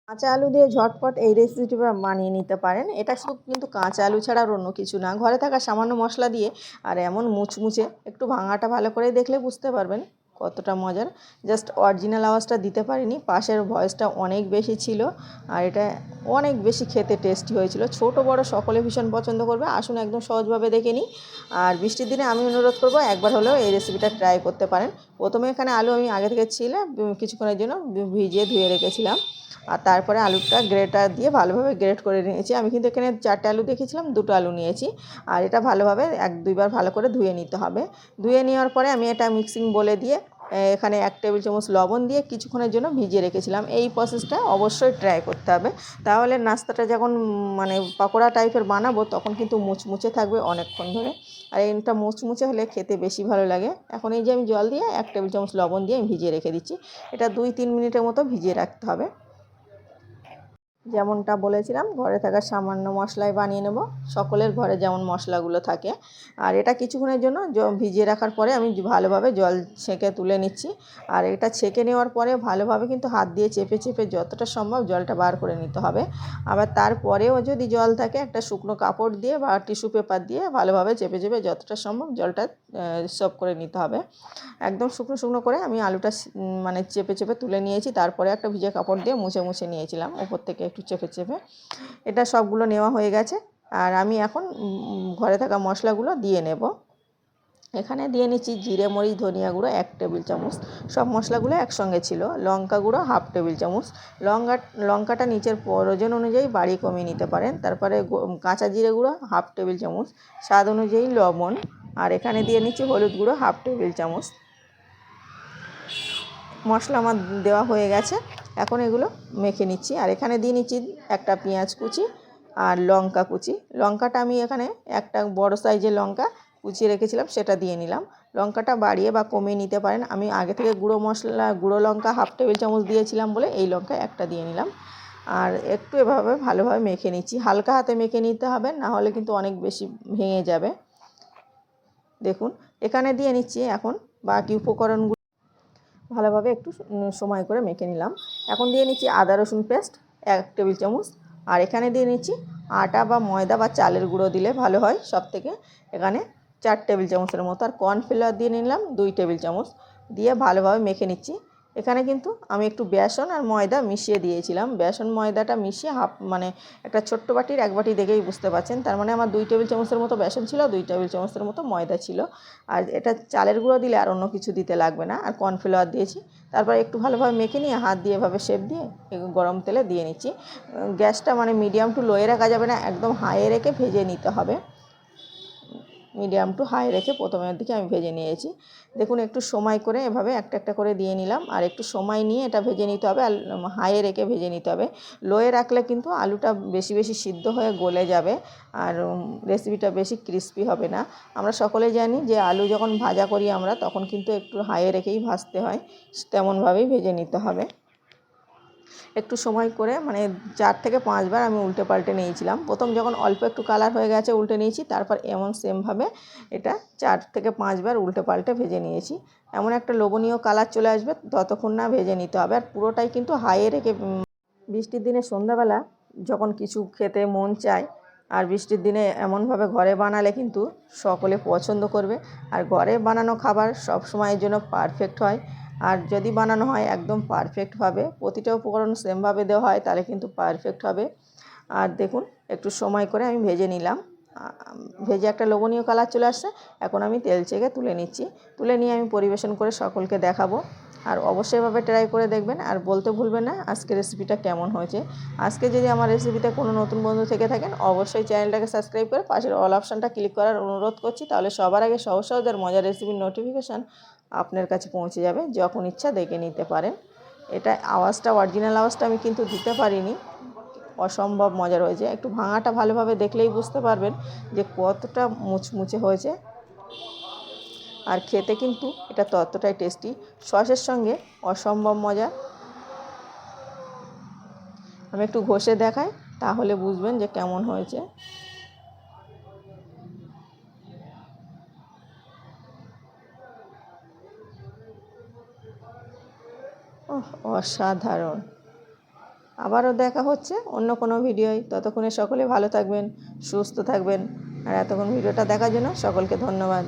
কাঁচা আলু দিয়ে ঝটপট এই রেসিপিটি বানিয়ে নিতে পারেন। এটা শুধু কিন্তু কাঁচা আলু ছাড়া আর অন্য কিছু না, ঘরে থাকা সামান্য মশলা দিয়ে আর এমন মুচমুচে, একটু ভাঙাটা ভালো করে দেখলে বুঝতে পারবেন কতটা মজার। জাস্ট অরিজিনাল আওয়াজটা দিতে পারিনি, পাশের ভয়েসটা অনেক বেশি ছিল। আর এটা অনেক বেশি খেতে টেস্টি হয়েছিল, ছোট বড় সকলে ভীষণ পছন্দ করবে। আসুন একদম সহজভাবে দেখে নিই। আর বৃষ্টির দিনে আমি অনুরোধ করব একবার হলেও এই রেসিপিটা ট্রাই করতে পারেন। প্রথমে এখানে আলু আমি আগে থেকে ছিলে কিছুক্ষণের জন্য ভিজিয়ে ধুয়ে রেখেছিলাম। আর তারপরে আলুটা গ্রেটার দিয়ে ভালোভাবে গ্রেট করে নিয়েছি। আমি কিন্তু এখানে 4টে আলু দেখেছিলাম, 2টো আলু নিয়েছি। আর এটা ভালোভাবে 1-2বার ভালো করে ধুয়ে নিতে হবে। ধুয়ে নেওয়ার পরে আমি এটা মিক্সিং বলে দিয়ে এখানে 1 টেবিল চামচ লবণ দিয়ে কিছুক্ষণের জন্য ভিজিয়ে রেখেছিলাম। এই প্রসেসটা অবশ্যই ট্রাই করতে হবে, তাহলে নাস্তাটা যখন মানে পকোড়া টাইপের বানাবো তখন কিন্তু মুচমুচে থাকবে অনেকক্ষণ ধরে। আর এটা মুচমুচে হলে খেতে বেশি ভালো লাগে। এখন এই যে আমি জল দিয়ে 1 টেবিল চামচ লবণ দিয়ে আমি ভিজিয়ে রেখে দিচ্ছি। এটা 2-3 মিনিটের মতো ভিজিয়ে রাখতে হবে। যেমনটা বলেছিলাম ঘরে থাকা সামান্য মশলাই বানিয়ে নেব, সকলের ঘরে যেমন মশলাগুলো থাকে। আর এটা কিছুক্ষণের জন্য ভিজিয়ে রাখার পরে আমি ভালোভাবে জল ছেঁকে তুলে নিচ্ছি। আর এটা ছেঁকে নেওয়ার পরে ভালোভাবে কিন্তু হাত দিয়ে চেপে চেপে যতটা সম্ভব জলটা বার করে নিতে হবে। আবার তারপরেও যদি জল থাকে একটা শুকনো কাপড় দিয়ে বা টিস্যু পেপার দিয়ে ভালোভাবে চেপে চেপে যতটা সম্ভব জলটা সব করে নিতে হবে। একদম শুকনো শুকনো করে আমি আলুটা মানে চেপে চেপে তুলে নিয়েছি। তারপরে একটা ভিজে কাপড় দিয়ে মুছে মুছে নিয়েছিলাম উপর থেকে একটু চেপে চেপে। এটা সবগুলো নেওয়া হয়ে গেছে। আর আমি এখন ঘরে থাকা মশলাগুলো দিয়ে নেব। এখানে দিয়ে নিচ্ছি জিরে মরিচ ধনিয়া গুঁড়ো 1 টেবিল চামচ, সব মশলাগুলো একসঙ্গে ছিল। লঙ্কা গুঁড়ো 1/2 টেবিল চামচ, লঙ্কাটা নিচের প্রয়োজন অনুযায়ী বাড়িয়ে কমিয়ে নিতে পারেন। তারপরে কাঁচা জিরে গুঁড়ো 1/2 টেবিল চামচ, স্বাদ অনুযায়ী লবণ। আর এখানে দিয়ে নিচ্ছি হলুদ গুঁড়ো 1/2 টেবিল চামচ। মশলা আমার দেওয়া হয়ে গেছে, এখন এগুলো মেখে নিচ্ছি। আর এখানে দিয়ে নিচ্ছি একটা পেঁয়াজ কুচি আর লঙ্কা কুচি। লঙ্কাটা আমি এখানে একটা বড় সাইজের লঙ্কা কুচিয়ে রেখেছিলাম, সেটা দিয়ে নিলাম। লঙ্কাটা বাড়িয়ে বা কমিয়ে নিতে পারেন। আমি আগে থেকে গুঁড়ো লঙ্কা 1/2 টেবিল চামচ দিয়েছিলাম বলে এই লঙ্কা একটা দিয়ে নিলাম। আর একটু এভাবে ভালোভাবে মেখে নিচ্ছি, হালকা হাতে মেখে নিতে হবে, না হলে কিন্তু অনেক বেশি ভেঙে যাবে। দেখুন এখানে দিয়ে নিচ্ছি এখন বাকি উপকরণগুলো ভালোভাবে একটু সময় করে মেখে নিলাম। এখন দিয়ে নিচ্ছি আদা রসুন পেস্ট 1 টেবিল চামচ। আর এখানে দিয়ে নিচ্ছি আটা বা ময়দা বা চালের গুঁড়ো দিলে ভালো হয় সবথেকে, এখানে 4 টেবিল চামচের মতো। আর কর্নফ্লাওয়ার দিয়ে নিলাম 2 টেবিল চামচ, দিয়ে ভালোভাবে মেখে নিচ্ছি। এখানে কিন্তু আমি একটু বেসন আর ময়দা মিশিয়ে দিয়েছিলাম। বেসন ময়দাটা মিশিয়ে মানে একটা ছোট্ট বাটির 1 বাটি দেখেই বুঝতে পারছেন, তার মানে আমার 2 টেবিল চামচের মতো বেসন ছিল, 2 টেবিল চামচের মতো ময়দা ছিল। আর এটা চালের গুঁড়ো দিলে আর অন্য কিছু দিতে লাগবে না। আর কর্নফ্লাওয়ার দিয়েছি। তারপর একটু ভালোভাবে মেখে নিয়ে হাত দিয়ে এভাবে শেপ দিয়ে গরম তেলে দিয়ে নিচ্ছি। গ্যাসটা মানে মিডিয়াম টু লোয়ে রাখা যাবে না, একদম হাইয়ে রেখে ভেজে নিতে হবে। মিডিয়াম টু হাই রেখে প্রথমের দিকে আমি ভেজে নিয়েছি। দেখুন একটু সময় করে এভাবে একটা একটা করে দিয়ে নিলাম। আর একটু সময় নিয়ে এটা ভেজে নিতে হবে, আর হাইয়ে রেখে ভেজে নিতে হবে। লোয়ে রাখলে কিন্তু আলুটা বেশি বেশি সিদ্ধ হয়ে গলে যাবে, আর রেসিপিটা বেশি ক্রিস্পি হবে না। আমরা সকলেই জানি যে আলু যখন ভাজা করি আমরা তখন কিন্তু একটু হাইয়ে রেখেই ভাজতে হয়, তেমনভাবেই ভেজে নিতে হবে। একটু সময় করে মানে 4 থেকে 5 বার আমি উল্টে পাল্টে নিয়েছিলাম। প্রথম যখন অল্প একটু কালার হয়ে গেছে উল্টে নিয়েছি, তারপর এমন সেমভাবে এটা 4 থেকে 5 বার উল্টে পাল্টে ভেজে নিয়েছি। এমন একটা লোভনীয় কালার চলে আসবে ততক্ষণ না ভেজে নিতে হবে। আর পুরোটাই কিন্তু হাইয়ে রেখে। বৃষ্টির দিনে সন্ধ্যাবেলা যখন কিছু খেতে মন চায়, আর বৃষ্টির দিনে এমনভাবে ঘরে বানালে কিন্তু সকলে পছন্দ করবে। আর ঘরে বানানো খাবার সব সময়ের জন্য পারফেক্ট হয়। আর যদি বানানো হয় একদম পারফেক্টভাবে, প্রতিটা উপকরণ সেমভাবে দেওয়া হয়, তাহলে কিন্তু পারফেক্ট হবে। আর দেখুন একটু সময় করে আমি ভেজে নিলাম, ভেজে একটা লোভনীয় কালার চলে আসছে। এখন আমি তেল ছেঁকে তুলে নিচ্ছি। তুলে নিয়ে আমি পরিবেশন করে সকলকে দেখাবো। আর অবশ্যই এভাবে ট্রাই করে দেখবেন, আর বলতে ভুলবেন না আজকের রেসিপিটা কেমন হয়েছে। আজকে যদি আমার রেসিপিতে কোনো নতুন বন্ধু থেকে থাকেন, অবশ্যই চ্যানেলটাকে সাবস্ক্রাইব করে পাশের অল অপশানটা ক্লিক করার অনুরোধ করছি, তাহলে সবার আগে সহজ সহজ আর মজার রেসিপির নোটিফিকেশান আপনার কাছে পৌঁছে যাবে, যখন ইচ্ছা দেখে নিতে পারেন। এটা আওয়াজটা অরিজিনাল আওয়াজটা আমি কিন্তু দিতে পারিনি, অসম্ভব মজার হয়েছে। একটু ভাঙাটা ভালোভাবে দেখলেই বুঝতে পারবেন যে কতটা মুচমুচে হয়েছে। আর খেতে কিন্তু এটা ততটাই টেস্টি, সসের সঙ্গে অসম্ভব মজা। আমি একটু ঘষে দেখাই, তাহলে বুঝবেন যে কেমন হয়েছে। অসাধারণ। আবারও দেখা হচ্ছে অন্য কোনো ভিডিওয়। ততক্ষণে সকলে ভালো থাকবেন, সুস্থ থাকবেন। আর এতক্ষণ ভিডিওটা দেখার জন্য সকলকে ধন্যবাদ।